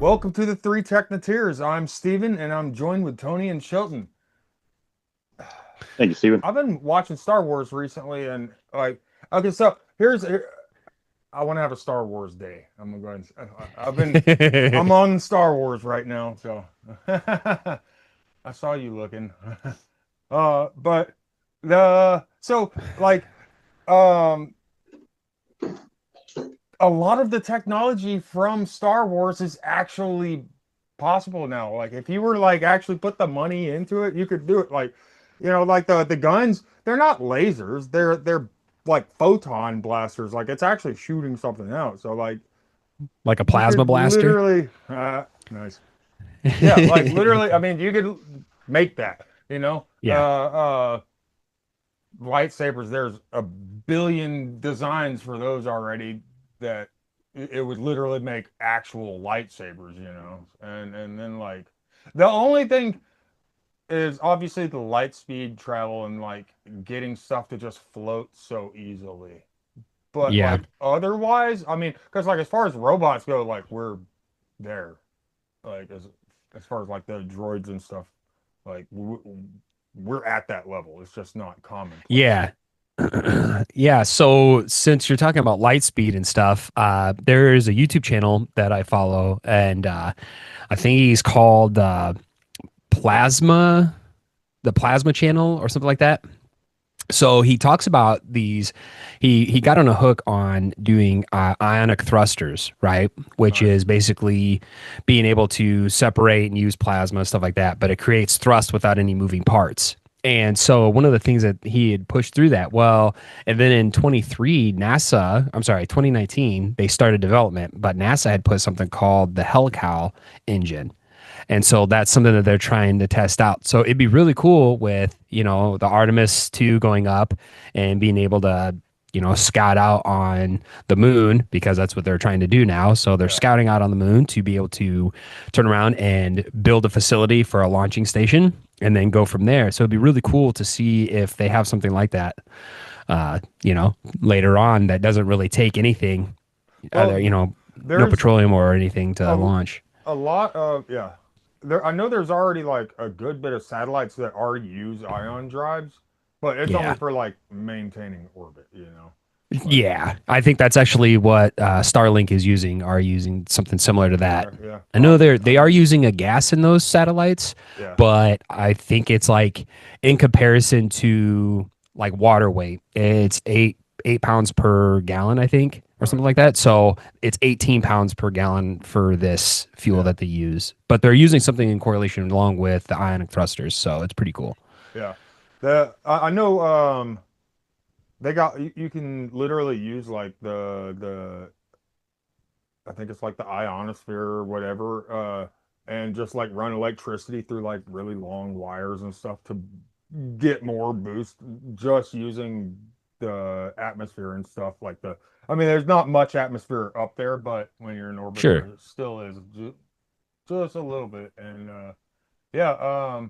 Welcome to the Three Technoteers. I'm Steven, and I'm joined with Tony and Shelton. Thank you, Steven. I've been watching Star Wars recently, and okay, so I want to have a Star Wars day. I'm gonna go ahead and, I'm on Star Wars right now, so I saw you looking. But like, um, a lot of the technology from Star Wars is actually possible now. Like if you were like actually put the money into it, you could do it. Like, like the guns, they're not lasers. They're like photon blasters. Like it's actually shooting something out. So like Like a you plasma could blaster. literally nice. Yeah, like literally, I mean, you could make that, Yeah. lightsabers, there's a billion designs for those already that it would literally make actual lightsabers, and then like the only thing is obviously the light speed travel and like getting stuff to just float so easily. But Yeah. like otherwise, I mean, because like as far as robots go, like we're there, like as far as like the droids and stuff, like we're at that level. It's just not commonplace. Yeah. Yeah. So since you're talking about light speed and stuff, there is a YouTube channel that I follow, and I think he's called Plasma, the Plasma Channel or something like that. So he talks about these. He got on a hook on doing ionic thrusters, right? Which Nice. is basically being able to separate and use plasma stuff like that, but it creates thrust without any moving parts. And so one of the things that he had pushed through that well, and then in 2019, they started development, but NASA had put something called the Helical engine, and so that's something that they're trying to test out. So it'd be really cool with, the Artemis 2 going up and being able to, scout out on the moon because that's what they're trying to do now. So they're Yeah. scouting out on the moon to be able to turn around and build a facility for a launching station and then go from there. So it'd be really cool to see if they have something like that, uh, later on that doesn't really take anything, either, Well, no there's petroleum or anything to a launch. a lot of yeah. There I know there's already like a good bit of satellites that already use ion drives, but it's only Yeah. for like maintaining orbit. Like Yeah, I think that's actually what Starlink is using. Are using something similar to that. yeah, I know probably. I they are mean, using a gas in those satellites, yeah. but I think it's like in comparison to like water weight, it's eight pounds per gallon, I think, or something Nice. like that. So it's 18 pounds per gallon for this fuel Yeah. that they use. But they're using something in correlation along with the ionic thrusters, so it's pretty cool. Yeah. I know they got you can literally use like the I think it's like the ionosphere or whatever, and just like run electricity through like really long wires and stuff to get more boost just using the atmosphere and stuff like I mean, there's not much atmosphere up there, but when you're in orbit, Sure. there still is just a little bit. And yeah,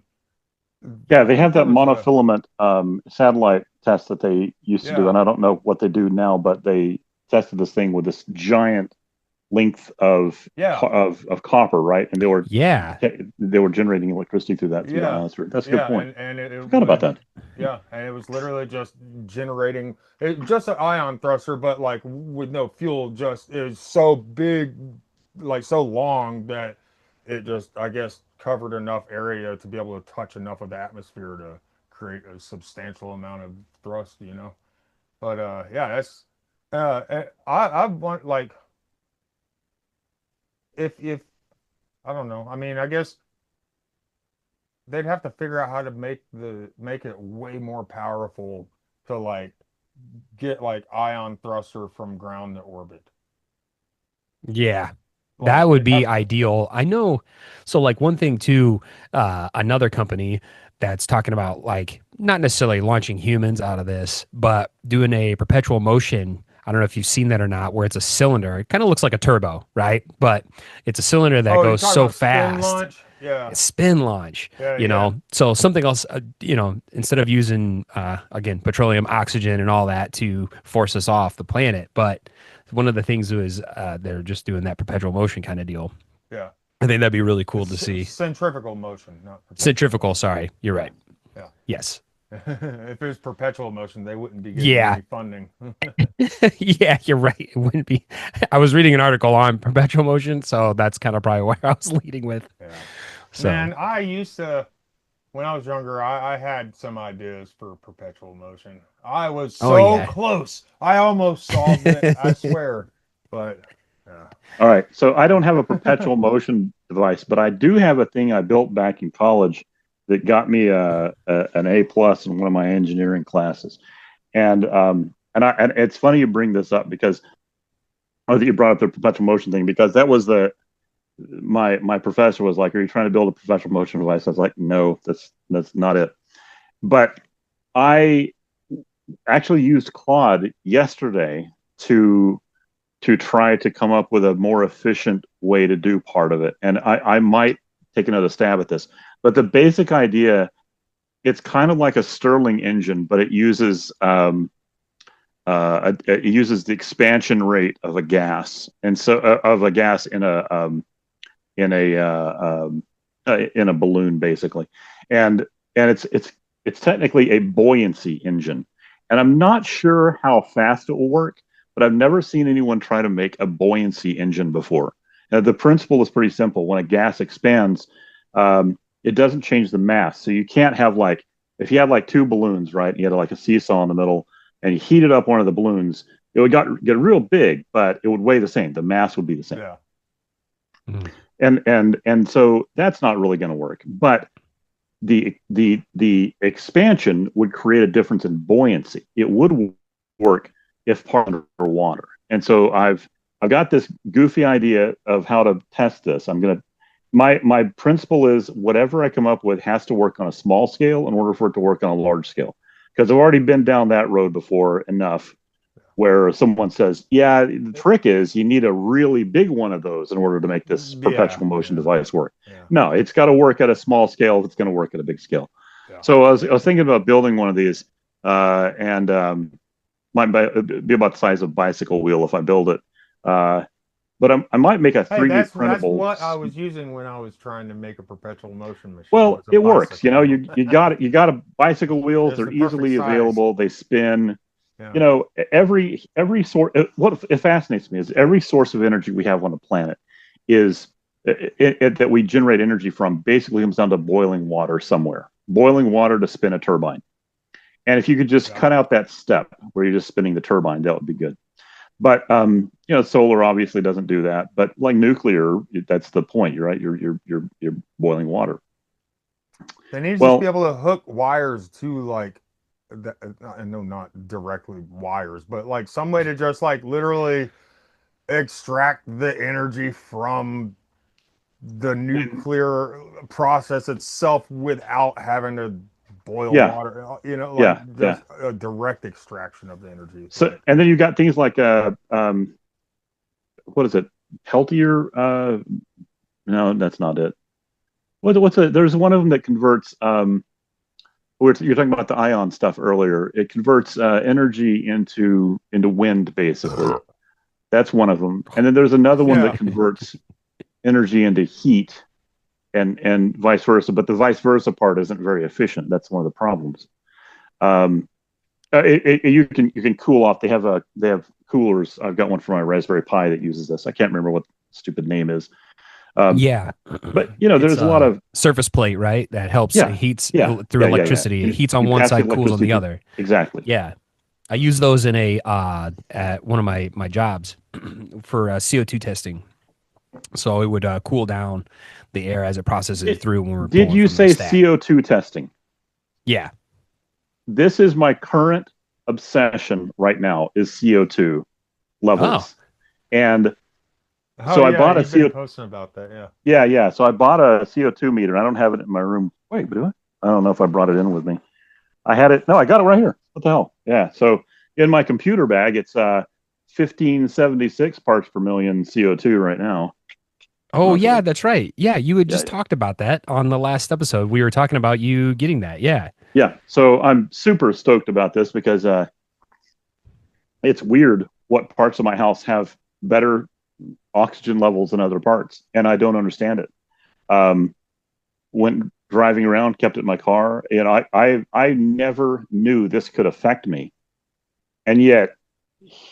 Yeah, I they think have there that was a monofilament satellite test that they used to do, yeah. and I don't know what they do now, but they tested this thing with this giant length of Yeah, of copper, right? And Yeah. they were generating electricity through the yeah, ionosphere. That's a good yeah, point. and it Forgot about would, that. yeah, and it was literally just generating just an ion thruster, but like with no fuel. Just is so big, like so long that it just, I guess, covered enough area to be able to touch enough of the atmosphere to create a substantial amount of thrust. But yeah, that's I want like if I don't know. I mean, I guess they'd have to figure out how to make it way more powerful to like get like ion thruster from ground to orbit. Yeah. Like That would it'd be have ideal. I know. So, like, one thing too, another company that's talking about, like, not necessarily launching humans out of this, but doing a perpetual motion. I don't know if you've seen that or not, where it's a cylinder. It kind of looks like a turbo, right? But it's a cylinder that oh, you're goes talking so about spin fast. launch? Yeah. It's spin launch, Yeah. So something else, instead of using, again, petroleum, oxygen, and all that to force us off the planet. But one of the things is they're just doing that perpetual motion kind of deal. Yeah. I think that'd be really cool to It's see. centrifugal motion, not perpetual Centrifugal, sorry, you're motion. right. Yeah. Yes. Yeah. If it was perpetual motion, they wouldn't be getting Yeah. any funding. Yeah, you're right. It wouldn't be. I was reading an article on perpetual motion, so that's kind of probably where I was leading with. Yeah. So, Man, I used to, when I was younger, I had some ideas for perpetual motion. I was oh so yeah. close. I almost solved it, I swear. But yeah. All right. So I don't have a perpetual motion device, but I do have a thing I built back in college that got me an A plus in one of my engineering classes. And it's funny you bring this up because or that you brought up the perpetual motion thing because that was the my professor was like, "Are you trying to build a perpetual motion device?" I was like, "No, that's not it." But I actually used Claude yesterday to try to come up with a more efficient way to do part of it. And I might take another stab at this. But the basic idea, it's kind of like a Stirling engine, but it uses the expansion rate of a gas, and so of a gas in a in a balloon, basically, and it's technically a buoyancy engine, and I'm not sure how fast it will work, but I've never seen anyone try to make a buoyancy engine before. The principle is pretty simple. When a gas expands, it doesn't change the mass, so you can't have like if you had like two balloons, right? You had like a seesaw in the middle, and you heated up one of the balloons, it would get real big, but it would weigh the same. The mass would be the same. Yeah. Mm. And so that's not really going to work. But the expansion would create a difference in buoyancy. It would work if part underwater. And so I've got this goofy idea of how to test this. I'm gonna my principle is whatever I come up with has to work on a small scale in order for it to work on a large scale. Because I've already been down that road before enough where someone says, yeah, the trick is you need a really big one of those in order to make this Yeah. perpetual motion Yeah. device work. Yeah. No, it's got to work at a small scale if it's going to work at a big scale. Yeah. So I was thinking about building one of these, and might be about the size of a bicycle wheel if I build it. But I might make a Hey, 3D that's printable. what I was using when I was trying to make a perpetual motion machine. Well, Was a it works. You bicycle know, wheel. you got a bicycle wheels. It's They're the perfect easily size. available. They spin. Yeah. You know, every sort. What it fascinates me is every source of energy we have on the planet is that we generate energy from. Basically, comes down to boiling water somewhere. Boiling water to spin a turbine. And if you could just Yeah. cut out that step where you're just spinning the turbine, that would be good. But you know, solar obviously doesn't do that. But like nuclear, that's the point. You're right. You're boiling water. They need to just be Well, able to hook wires to like, I know not directly wires, but like some way to just like literally extract the energy from the nuclear process itself without having to boil yeah, water, like yeah. just a direct extraction of the energy. So and then you've got things like what is it? Peltier? No, that's not it. What's it? There's one of them that converts. You're talking about the ion stuff earlier. It converts energy into wind, basically. That's one of them. And then there's another one that Yeah. converts energy into heat, and vice versa. But the vice versa part isn't very efficient. That's one of the problems. Um, you can cool off. They have coolers. I've got one for my Raspberry Pi that uses this. I can't remember what the stupid name is. Um, Yeah. but you know, It's there's a lot a of surface plate, right? That helps. It yeah, heats yeah, through electricity. It And heats on you one pass the side, cools on electricity the through. other. Exactly. Yeah. I use those in a at one of my jobs for CO2 testing. So it would cool down the air as it processes it through when we're Did pulling you from the say stack. CO2 testing? Yeah. This is my current obsession right now is CO2 Oh. levels. And Oh so I yeah, bought a you've been CO posting about that. Yeah. yeah. So I bought a CO2 meter. I don't have it in my room. Wait, do I? I don't know if I brought it in with me. I had it. No, I got it right here. What the hell? Yeah. So in my computer bag, it's 1576 parts per million CO2 right now. Oh Okay. yeah, that's right. Yeah, you had Yeah, just talked about that on the last episode. We were talking about you getting that. Yeah. yeah. So I'm super stoked about this because it's weird what parts of my house have better oxygen levels in other parts, and I don't understand it. Um, went driving around, kept it in my car, and I never knew this could affect me, and yet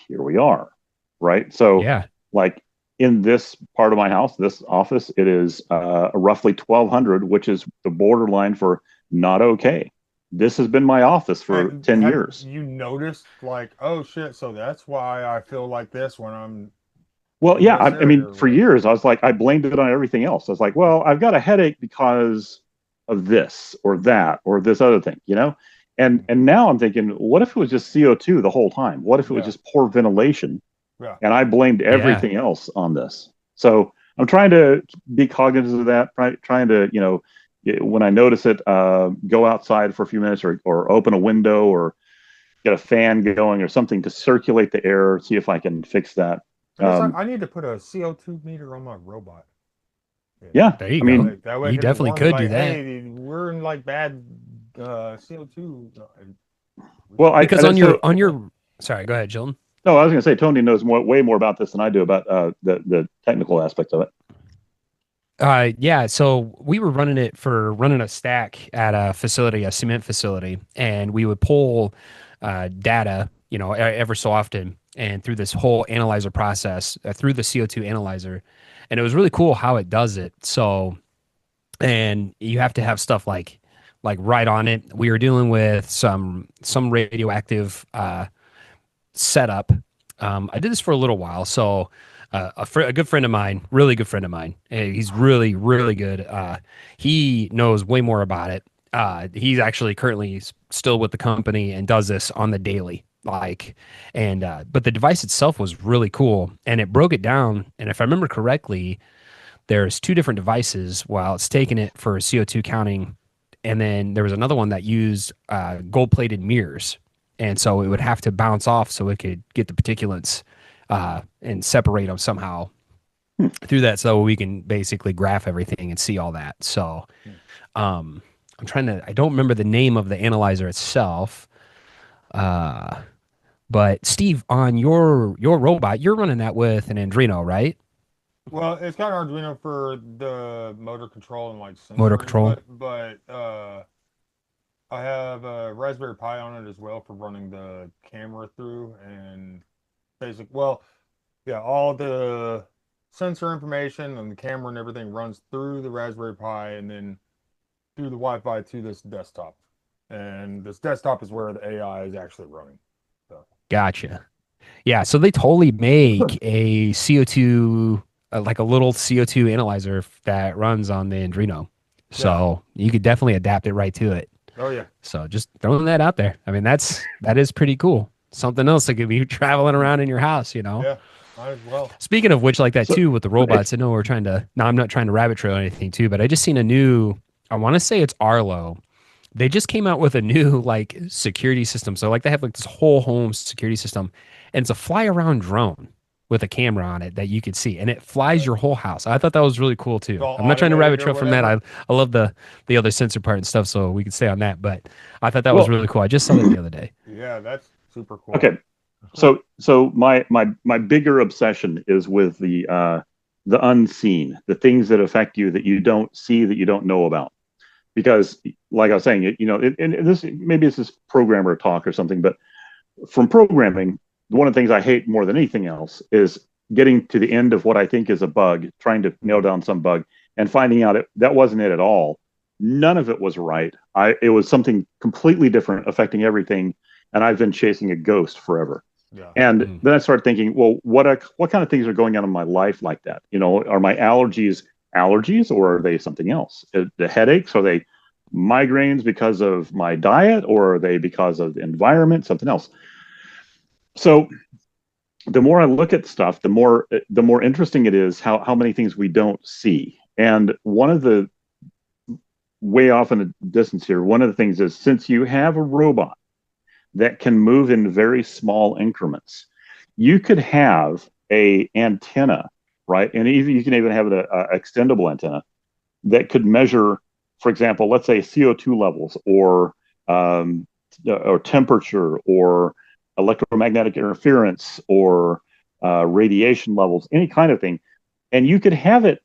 here we are, right? So, Yeah. like in this part of my house, this office, it is roughly 1,200, which is the borderline for not okay. This has been my office for And 10 have years. you noticed, like, oh shit, so that's why I feel like this when I'm Well, in yeah, this I area mean, or for whatever? years, I was like, I blamed it on everything else. I was like, well, I've got a headache because of this or that or this other thing, you know? And now I'm thinking, what if it was just CO2 the whole time? What if it was Yeah, just poor ventilation? yeah. And I blamed Yeah. everything else on this. So I'm trying to be cognizant of that, trying to, you know, when I notice it, go outside for a few minutes or open a window or get a fan going or something to circulate the air, see if I can fix that. I guess Um, I need to put a CO2 meter on my robot. Yeah. yeah, There you I go. mean, That way it You can definitely inform me could do like, that. hey, we're in like bad CO2. We well, should I, fix Because I so on your sorry, go ahead, Jillian. no, I was going to say Tony knows way more about this than I do about the technical aspects of it. Yeah, so we were running a stack at a facility, a cement facility, and we would pull data, ever so often, and through this whole analyzer process, through the CO2 analyzer, and it was really cool how it does it. So, and you have to have stuff like right on it. We were dealing with some radioactive setup. I did this for a little while. So a good friend of mine, really good friend of mine, he's really, really good. He knows way more about it. He's actually currently still with the company and does this on the daily. But the device itself was really cool and it broke it down. And if I remember correctly, there's two different devices while it's taking it for CO2 counting. And then there was another one that used gold plated mirrors. And so it would have to bounce off so it could get the particulates and separate them somehow Hmm. through that so we can basically graph everything and see all that. So Hmm. I don't remember the name of the analyzer itself. But Steve, on your robot, you're running that with an Andrino, right? Well, it's got an Arduino for the motor control and like Motor sensoring, control. but I have a Raspberry Pi on it as well for running the camera through and well, yeah, all the sensor information and the camera and everything runs through the Raspberry Pi and then through the Wi-Fi to this desktop. And this desktop is where the AI is actually running. So, Gotcha. Yeah, so they totally make a CO2, like a little CO2 analyzer that runs on the Adreno. yeah. So you could definitely adapt it right to it. Oh yeah. So just throwing that out there. I mean, that is pretty cool. Something else that could be traveling around in your house. Yeah. Might as well. Speaking of which, like that So too with the if robots, I know we're trying to, no, I'm not trying to rabbit trail or anything too, but I just seen a new, I want to say it's Arlo. They just came out with a new like security system. So like they have like this whole home security system and it's a fly around drone with a camera on it that you could see and it flies Uh, your whole house. I thought that was really cool it's too. all I'm not trying to rabbit automated or trail from that. whatever. I love the other sensor part and stuff, so we could stay on that. But I thought that was well, really cool. I just saw that the other day. Yeah, that's super cool. okay, so my bigger obsession is with the unseen, the things that affect you that you don't see, that you don't know about. Because, like I was saying, and this maybe this is programmer talk or something, but from programming, one of the things I hate more than anything else is getting to the end of what I think is a bug, trying to nail down some bug, and finding out that wasn't it at all. None of it was right. It was something completely different, affecting everything, and I've been chasing a ghost forever. Yeah. And Mm. then I started thinking, well, what kind of things are going on in my life like that? Are my allergies, or are they something else? The headaches, are they migraines because of my diet, or are they because of the environment, something else? So the more I look at stuff, the more interesting it is how many things we don't see. And one of the way off in the distance here, one of the things is, since you have a robot that can move in very small increments, you could have a antenna, right? And even you can even have an extendable antenna that could measure, for example, let's say CO2 levels um, or temperature or electromagnetic interference or radiation levels, any kind of thing, and you could have it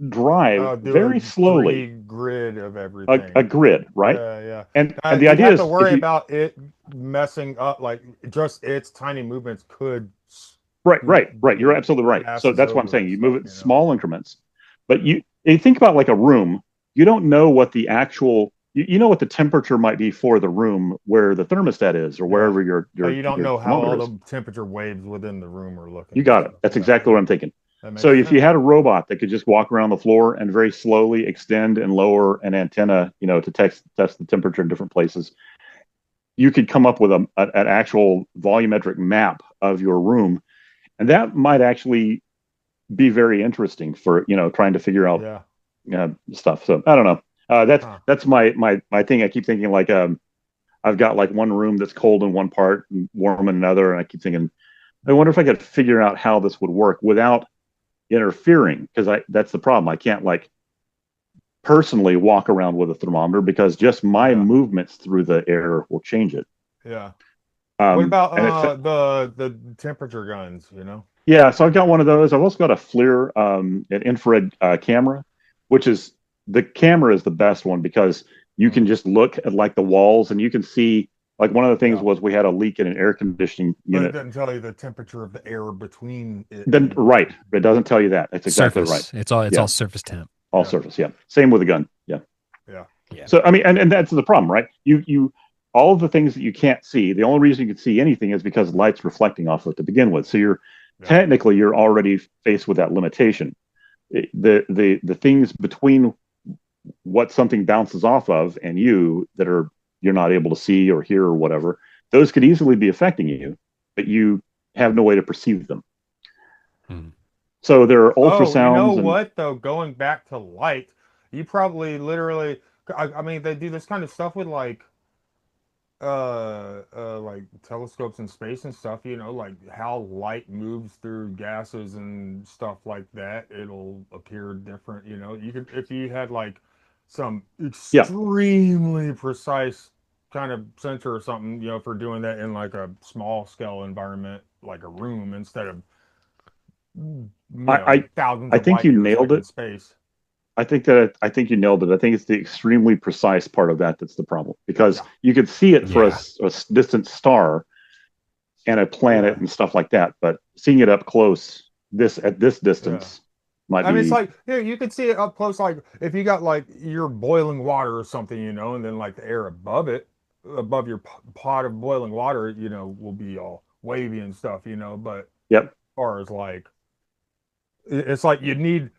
drive Do a very slowly, 3D grid of a everything. grid, right? Yeah, yeah. And the You'd idea have to is if worry you about it messing up, like just its tiny movements could right, you're do absolutely right. So passes that's what I'm over saying. and You move stuff, it in small so. increments, but you think about like a room. You don't know what the actual you know what the temperature might be for the room where the thermostat is or Yeah. wherever your You don't your know how thermometer all is. the temperature waves within the room are looking You and got it. stuff. That's Yeah, exactly what yeah. I'm thinking. That So makes if you sense. had a robot that could just walk around the floor and very slowly extend and lower an antenna, to test the temperature in different places, you could come up with an actual volumetric map of your room, and that might actually be very interesting for trying to figure out Yeah. stuff. So I don't know. Huh. That's my thing. I keep thinking like I've got like one room that's cold in one part and warm in another, and I keep thinking I wonder if I could figure out how this would work without interfering, because I that's the problem. I can't like personally walk around with a thermometer because just my Yeah. movements through the air will change it. Yeah. What about And it's the temperature guns, you know? Yeah, so I've got one of those. I've also got a FLIR, an infrared camera, which is the camera is the best one because you can Hmm. just look at like the walls and you can see like one of the things Yeah. was we had a leak in an air conditioning But it unit. doesn't tell you the temperature of the air between it Then and right, it doesn't tell you that. That's exactly right. Surface. It's all Yeah, surface temp. all yeah, surface. Yeah, same with a gun. Yeah. yeah, Yeah. So I mean, and that's the problem, right? You all of the things that you can't see. The only reason you can see anything is because light's reflecting off of it to begin with. So yeah. technically you're already faced with that limitation. The things between what something bounces off of and you that are you're not able to see or hear or whatever, those could easily be affecting you, but you have no way to perceive them. Mhm. So there are Oh, you know ultrasounds and what though? Going back to light, you probably literally, I mean, they do this kind of stuff with like telescopes in space and stuff, you know, like how light moves through gases and stuff like that. It'll appear different, you know. You could, if you had like some yeah, extremely precise kind of sensor or something, you know, for doing that in like a small scale environment, like a room, instead of, I thousands I of think light you years nailed like in it. space. I think you nailed it. I think it's the extremely precise part of that that's the problem because Yeah, you could see it for Yeah. a distant star and a planet yeah, and stuff like that, but seeing it up close this at this yeah. distance might I mean, it's be like, you could see it up close, like if you got like your boiling water or something, you know, and then like the air above it, above your pot of boiling water, you know, will be all wavy and stuff, you know. But as yep. far as like, it's like you need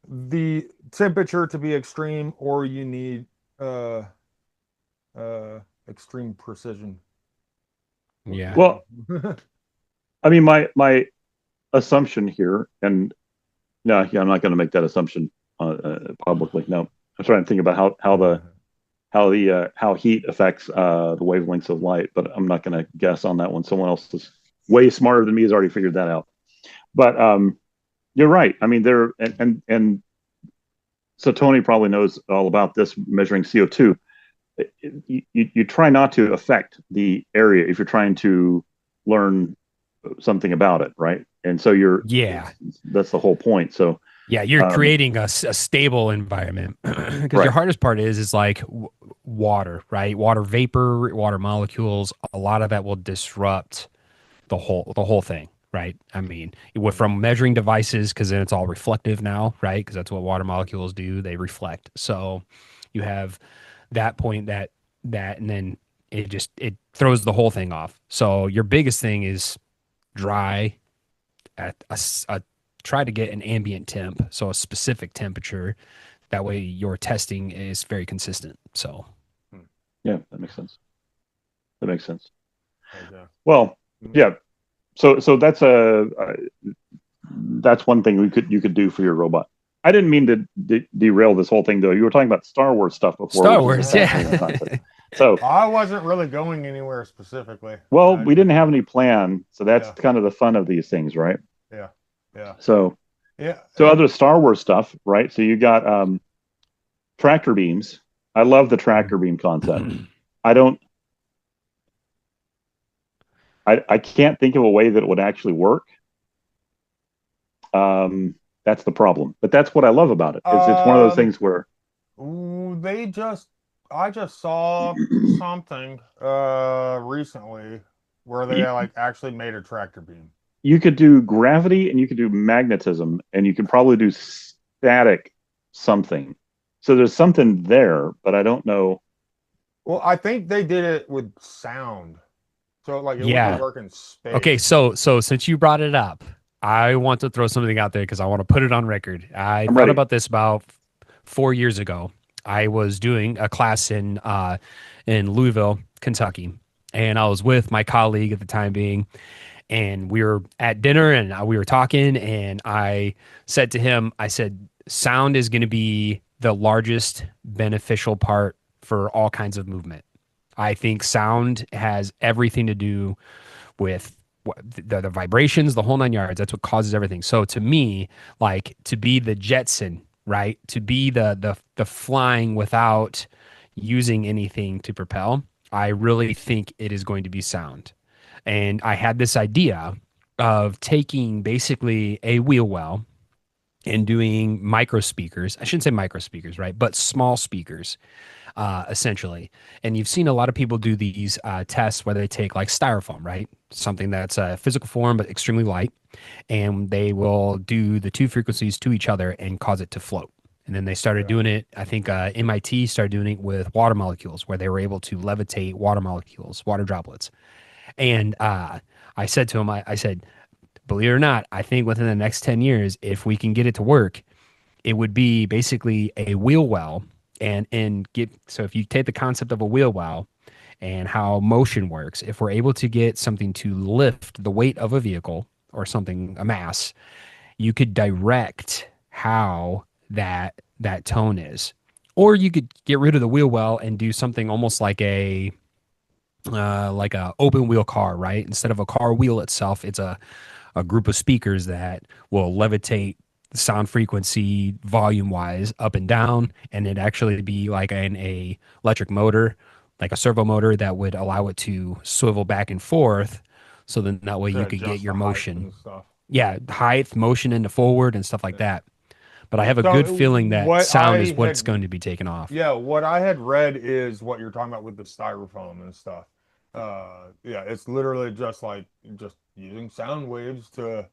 the temperature to be extreme, or you need uh uh extreme precision, you Yeah. Well, know. I mean, my assumption here, and no, yeah, I'm not going to make that assumption publicly. No, I'm trying to think about how heat affects the wavelengths of light, but I'm not going to guess on that one. Someone else is way smarter than me has already figured that out. But you're right. I mean, there and so Tony probably knows all about this measuring CO2. You try not to affect the area if you're trying to learn something about it, right? And so Yeah. that's the whole point. So Yeah, you're um, creating a stable environment because your right, hardest part is like water, right? Water vapor, water molecules. A lot of that will disrupt the whole thing, right? I mean, from measuring devices because then it's all reflective now, right? Because that's what water molecules do; they reflect. So you have that point and then it throws the whole thing off. So your biggest thing is dry at a try to get an ambient temp, so a specific temperature. That way, your testing is very consistent. So, yeah, that makes sense. That makes sense. Okay. Well, yeah. So that's one thing you could do for your robot. I didn't mean to derail this whole thing though. You were talking about Star Wars stuff before, Star which is a Wars, fascinating concept. yeah, So, I wasn't really going anywhere specifically. well, I we just, didn't have any plan, so that's yeah, kind of the fun of these things, right? yeah, yeah, So, yeah. so other Star Wars stuff, right? So you got tractor beams. I love the tractor beam concept. I don't. I can't think of a way that it would actually work. Um, That's the problem. But that's what I love about it. Is it's one of those Um, things where ooh, I just saw something recently where they you, like actually made a tractor beam. you could do gravity and you could do magnetism and you could probably do static something. So there's something there, but I don't know. Well, I think they did it with sound. So like it wouldn't Huh. Yeah. work in Okay, space. so since you brought it up, I want to throw something out there because I want to put it on record. I I'm thought ready. about this about 4 years ago. I was doing a class in Louisville, Kentucky, and I was with my colleague at the time being, and we were at dinner and we were talking, and I said to him, I said, sound is going to be the largest beneficial part for all kinds of movement. I think sound has everything to do with the vibrations, the whole 9 yards. That's what causes everything. So to me, like to be the Jetson, right? To be the flying without using anything to propel, I really think it is going to be sound. And I had this idea of taking basically a wheel well and doing micro speakers. I shouldn't say micro speakers, right? But small speakers essentially. And you've seen a lot of people do these tests where they take like styrofoam, right? Something that's a physical form but extremely light, and they will do the two frequencies to each other and cause it to float. And then they started Yeah. doing it. I think MIT started doing it with water molecules, where they were able to levitate water molecules, water droplets. And I said to him, I said, believe it or not, I think within the next 10 years, if we can get it to work, it would be basically a wheel well and get so if you take the concept of a wheel well and how motion works, if we're able to get something to lift the weight of a vehicle or something, a mass, you could direct how that tone is. Or you could get rid of the wheel well and do something almost like a open wheel car, right? Instead of a car wheel itself, it's a group of speakers that will levitate the sound frequency volume wise up and down, and it actually be like an a electric motor, like a servo motor that would allow it to swivel back and forth, so then that way To you could get adjust your the height motion, and stuff. yeah, height, motion into forward and stuff like Yeah. that. But I have a good So feeling that what sound is I what's had going to be taken off. Yeah, what I had read is what you're talking about with the styrofoam and stuff. Yeah, it's literally just like just using sound waves to,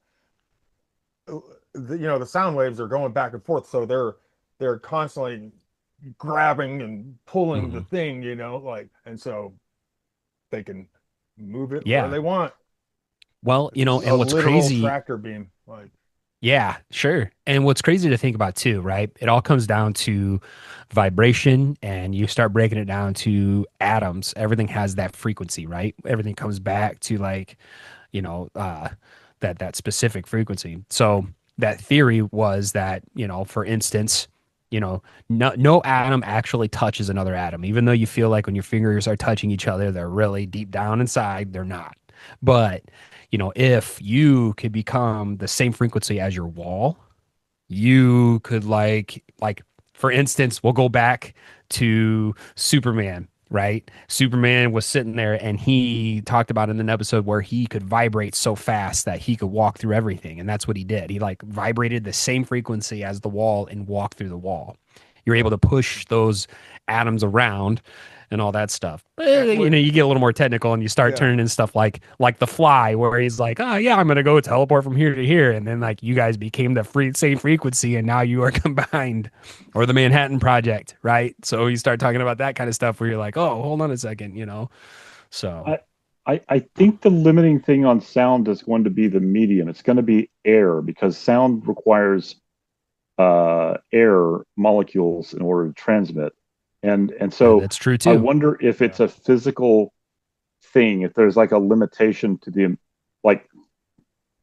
the sound waves are going back and forth, so they're constantly grabbing and pulling the Hmm. thing, like, and so they can move it where Yeah. they want. Well, It's a and what's literal crazy. tractor beam, like, Yeah, sure. And what's crazy to think about too, right? It all comes down to vibration, and you start breaking it down to atoms. Everything has that frequency, right? Everything comes back to like, you know, that specific frequency. So that theory was that, for instance, no atom actually touches another atom, even though you feel like when your fingers are touching each other, they're really deep down inside, they're not. But if you could become the same frequency as your wall, you could like for instance, we'll go back to Superman, right? Superman was sitting there and he talked about in an episode where he could vibrate so fast that he could walk through everything, and that's what he did. He like vibrated the same frequency as the wall and walked through the wall. You're able yeah. to push those atoms around and all that stuff. And You get a little more technical and you start yeah. turning in stuff like the fly, where he's like, oh yeah, I'm gonna go teleport from here to here, and then like you guys became the same frequency, and now you are combined, or the Manhattan Project, right? So you start talking about that kind of stuff where you're like, oh, hold on a second. So I, I think the limiting thing on sound is going to be the medium. It's going to be air because sound requires air molecules in order to transmit. And so that's true I too. wonder if Yeah. it's a physical thing, if there's like a limitation to the like,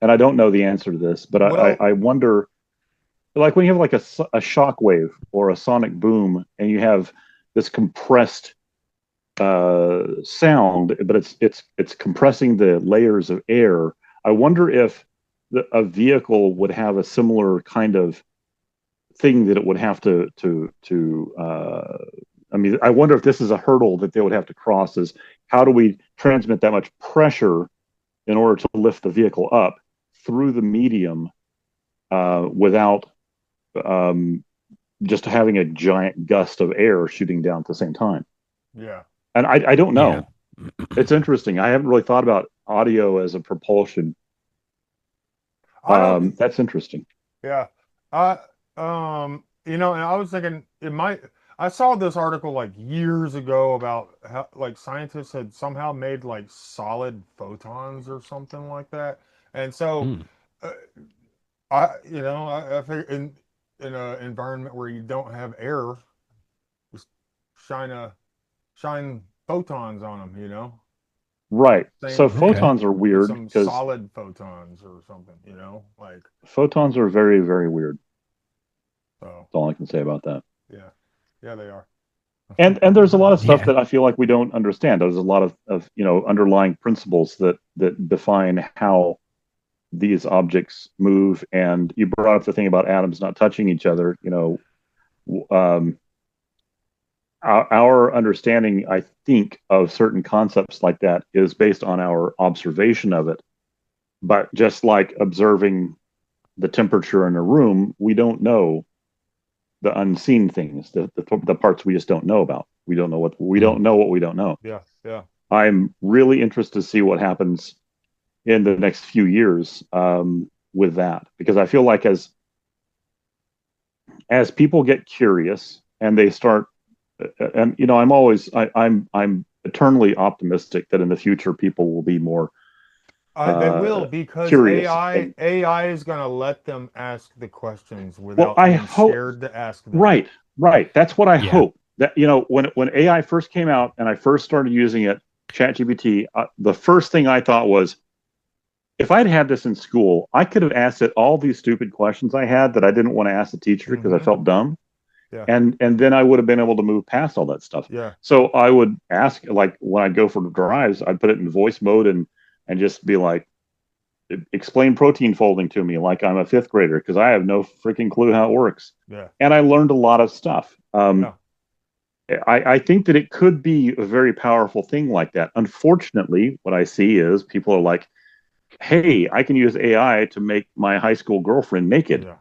and I don't know the answer to this, but Well, I wonder, like when you have like a shock wave or a sonic boom, and you have this compressed sound, but it's compressing the layers of air. I wonder if a vehicle would have a similar kind of thing that it would have to. I mean, I wonder if this is a hurdle that they would have to cross. Is how do we transmit that much pressure in order to lift the vehicle up through the medium without um, just having a giant gust of air shooting down at the same time. Yeah. And I don't Yeah. know. It's interesting. I haven't really thought about audio as a propulsion. I don't. That's interesting. Yeah. I and I was thinking it might. I saw this article like years ago about how like scientists had somehow made like solid photons or something like that, and so Mm. uh, I figure in an environment where you don't have air, just shine a shine photons on them, Right. So same Okay. photons are with weird some because solid photons or something, like photons are very, very weird. so. That's all I can say about that. Yeah, yeah, they are. And there's a lot of stuff Yeah. that I feel like we don't understand. There's a lot of underlying principles that define how these objects move. And you brought up the thing about atoms not touching each other. Um, our understanding, I think, of certain concepts like that is based on our observation of it. But just like observing the temperature in a room, we don't know the unseen things, the parts we just don't know about. We Mm. don't know what we don't know. Yeah, yeah. I'm really interested to see what happens in the next few years with that, because I feel like as people get curious and they start, and I'm eternally optimistic that in the future people will be more They will uh, because curious. AI And AI is going to let them ask the questions well, without I being hope scared to ask them. right, right. That's what I Yeah. hope. That when AI first came out and I first started using it, ChatGPT, the first thing I thought was, if I'd had this in school, I could have asked it all these stupid questions I had that I didn't want to ask the teacher because I Hmm. felt dumb, Yeah, and then I would have been able to move past all that stuff. yeah, So I would ask, like when I'd go for drives, I'd put it in voice mode and just be like, explain protein folding to me like I'm a fifth grader because I have no freaking clue how it works. yeah, And I learned a lot of stuff. yeah. I think that it could be a very powerful thing like that. Unfortunately, what I see is people are like, hey, I can use AI to make my high school girlfriend naked. Yeah.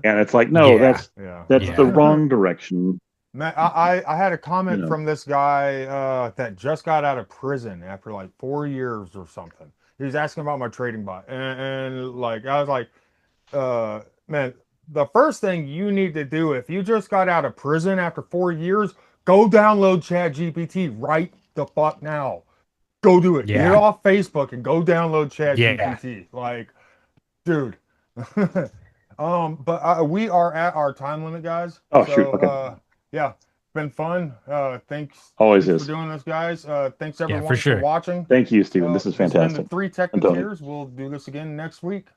And it's like, no, Yeah. Yeah. that's the Yeah. wrong direction. Man, I had a You comment know, from this guy that just got out of prison after like 4 years or something. He was asking about my trading bot, and like I was like, man, the first thing you need to do if you just got out of prison after 4 years, go download ChatGPT right the fuck now. Go do it. Get Yeah. off Facebook and go download Yeah. ChatGPT. Like, dude. But we are at our time limit, guys. oh shoot, So, okay, yeah, been fun. Thanks, always thanks for is. doing this, guys. Thanks Yeah, for everyone for sure. watching. Thank you, Stephen. This is This has been the fantastic. three And Tony. Technoteers. We'll do this again next week.